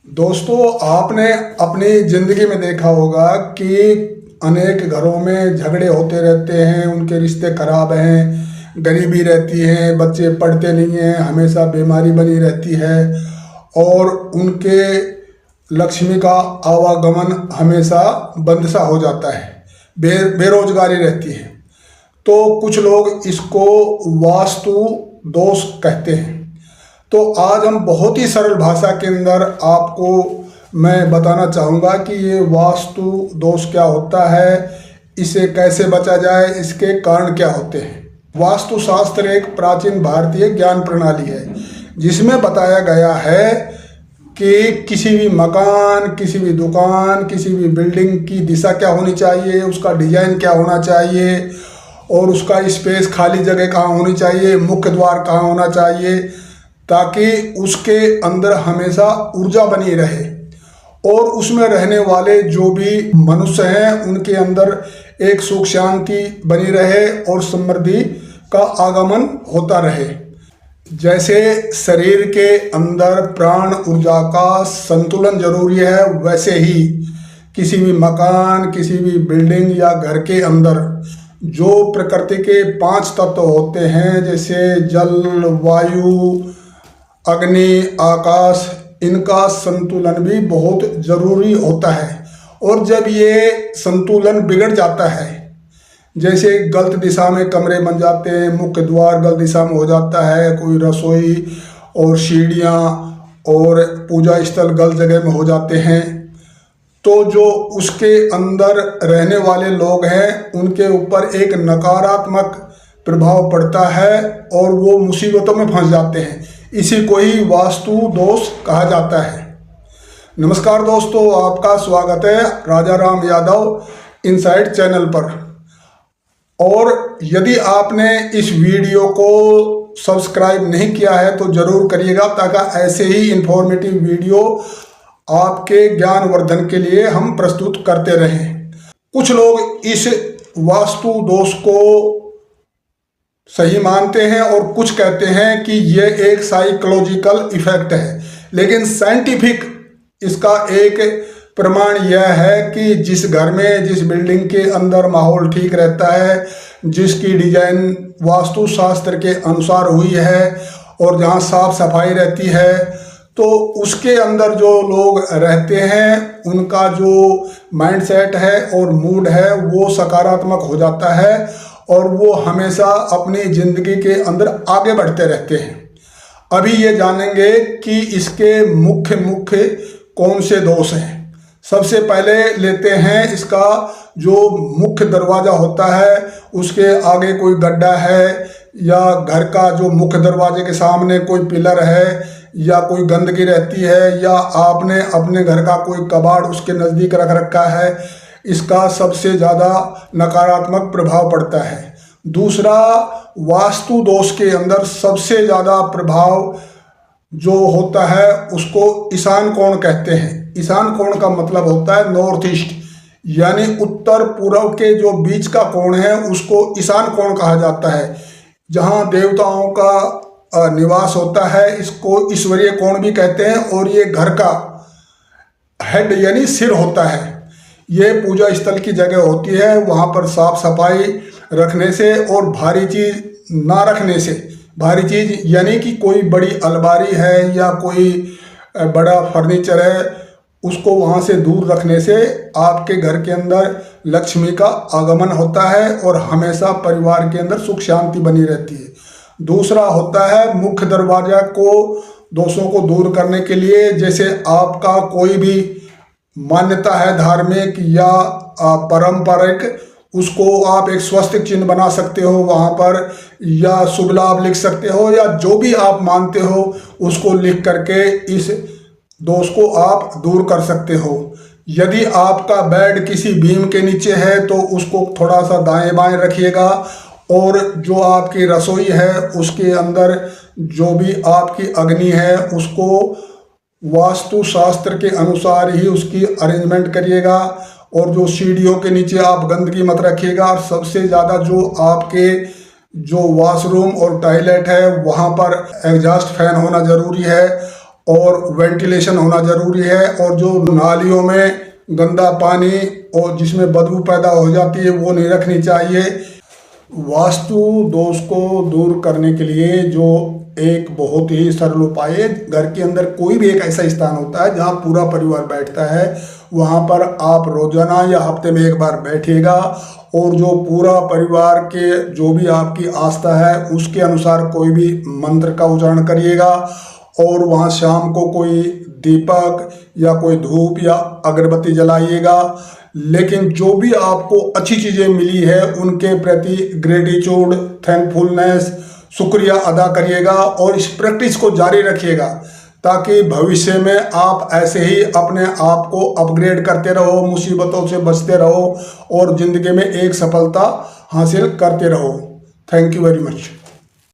दोस्तों, आपने अपनी ज़िंदगी में देखा होगा कि अनेक घरों में झगड़े होते रहते हैं, उनके रिश्ते खराब हैं, गरीबी रहती है, बच्चे पढ़ते नहीं हैं, हमेशा बीमारी बनी रहती है और उनके लक्ष्मी का आवागमन हमेशा बंद सा हो जाता है, बेरोजगारी रहती है। तो कुछ लोग इसको वास्तु दोष कहते हैं। तो आज हम बहुत ही सरल भाषा के अंदर आपको मैं बताना चाहूँगा कि ये वास्तु दोष क्या होता है, इसे कैसे बचा जाए, इसके कारण क्या होते हैं। वास्तु शास्त्र एक प्राचीन भारतीय ज्ञान प्रणाली है जिसमें बताया गया है कि किसी भी मकान, किसी भी दुकान, किसी भी बिल्डिंग की दिशा क्या होनी चाहिए, उसका डिजाइन क्या होना चाहिए और उसका स्पेस, खाली जगह कहाँ होनी चाहिए, मुख्य द्वार कहाँ होना चाहिए, ताकि उसके अंदर हमेशा ऊर्जा बनी रहे और उसमें रहने वाले जो भी मनुष्य हैं उनके अंदर एक सुख शांति बनी रहे और समृद्धि का आगमन होता रहे। जैसे शरीर के अंदर प्राण ऊर्जा का संतुलन जरूरी है, वैसे ही किसी भी मकान, किसी भी बिल्डिंग या घर के अंदर जो प्रकृति के 5 तत्व होते हैं, जैसे जल, वायु, अग्नि, आकाश, इनका संतुलन भी बहुत जरूरी होता है। और जब ये संतुलन बिगड़ जाता है, जैसे गलत दिशा में कमरे बन जाते हैं, मुख्य द्वार गलत दिशा में हो जाता है, कोई रसोई और सीढ़ियाँ और पूजा स्थल गलत जगह में हो जाते हैं, तो जो उसके अंदर रहने वाले लोग हैं उनके ऊपर एक नकारात्मक प्रभाव पड़ता है और वो मुसीबतों में फंस जाते हैं। इसी को ही वास्तु दोष कहा जाता है। नमस्कार दोस्तों, आपका स्वागत है राजा राम यादव इनसाइड चैनल पर। और यदि आपने इस वीडियो को सब्सक्राइब नहीं किया है तो ज़रूर करिएगा, ताकि ऐसे ही इंफॉर्मेटिव वीडियो आपके ज्ञानवर्धन के लिए हम प्रस्तुत करते रहें। कुछ लोग इस वास्तु दोष को सही मानते हैं और कुछ कहते हैं कि ये एक साइकोलॉजिकल इफेक्ट है, लेकिन साइंटिफिक इसका एक प्रमाण यह है कि जिस घर में, जिस बिल्डिंग के अंदर माहौल ठीक रहता है, जिसकी डिजाइन वास्तु शास्त्र के अनुसार हुई है और जहाँ साफ सफाई रहती है, तो उसके अंदर जो लोग रहते हैं उनका जो माइंडसेट है और मूड है वो सकारात्मक हो जाता है और वो हमेशा अपनी ज़िंदगी के अंदर आगे बढ़ते रहते हैं। अभी ये जानेंगे कि इसके मुख्य कौन से दोष हैं। सबसे पहले लेते हैं इसका जो मुख्य दरवाज़ा होता है, उसके आगे कोई गड्ढा है या घर का जो मुख्य दरवाजे के सामने कोई पिलर है या कोई गंदगी रहती है या आपने अपने घर का कोई कबाड़ उसके नज़दीक रख रखा है, इसका सबसे ज़्यादा नकारात्मक प्रभाव पड़ता है। दूसरा, वास्तु दोष के अंदर सबसे ज़्यादा प्रभाव जो होता है उसको ईशान कोण कहते हैं। ईशान कोण का मतलब होता है नॉर्थ ईस्ट, यानी उत्तर पूर्व के जो बीच का कोण है उसको ईशान कोण कहा जाता है, जहाँ देवताओं का निवास होता है। इसको ईश्वरीय कोण भी कहते हैं और ये घर का हेड यानी सिर होता है। ये पूजा स्थल की जगह होती है, वहाँ पर साफ सफाई रखने से और भारी चीज़ ना रखने से, भारी चीज़ यानी कि कोई बड़ी अलमारी है या कोई बड़ा फर्नीचर है, उसको वहाँ से दूर रखने से आपके घर के अंदर लक्ष्मी का आगमन होता है और हमेशा परिवार के अंदर सुख शांति बनी रहती है। दूसरा होता है मुख्य दरवाजा को दोषों को दूर करने के लिए, जैसे आपका कोई भी मान्यता है धार्मिक या पारंपरिक, उसको आप एक स्वस्तिक चिन्ह बना सकते हो वहाँ पर, या शुभ लाभ लिख सकते हो, या जो भी आप मानते हो उसको लिख करके इस दोष को आप दूर कर सकते हो। यदि आपका बेड किसी बीम के नीचे है तो उसको थोड़ा सा दाएं बाएं रखिएगा, और जो आपकी रसोई है उसके अंदर जो भी आपकी अग्नि है उसको वास्तु शास्त्र के अनुसार ही उसकी अरेंजमेंट करिएगा, और जो सीढ़ियों के नीचे आप गंदगी मत रखिएगा। और सबसे ज़्यादा जो आपके जो वॉशरूम और टॉयलेट है वहाँ पर एग्जॉस्ट फैन होना ज़रूरी है, और वेंटिलेशन होना ज़रूरी है। और जो नालियों में गंदा पानी और जिसमें बदबू पैदा हो जाती है वो नहीं रखनी चाहिए। वास्तु दोष को दूर करने के लिए जो एक बहुत ही सरल उपाय है, घर के अंदर कोई भी एक ऐसा स्थान होता है जहाँ पूरा परिवार बैठता है, वहाँ पर आप रोजाना या हफ्ते में एक बार बैठिएगा और जो पूरा परिवार के जो भी आपकी आस्था है उसके अनुसार कोई भी मंत्र का उच्चारण करिएगा। और वहाँ शाम को कोई दीपक या कोई धूप या अगरबत्ती जलाइएगा। लेकिन जो भी आपको अच्छी चीज़ें मिली है उनके प्रति ग्रेटिट्यूड, थैंकफुलनेस, शुक्रिया अदा करिएगा और इस प्रैक्टिस को जारी रखिएगा ताकि भविष्य में आप ऐसे ही अपने आप को अपग्रेड करते रहो, मुसीबतों से बचते रहो और ज़िंदगी में एक सफलता हासिल करते रहो। Thank you very much.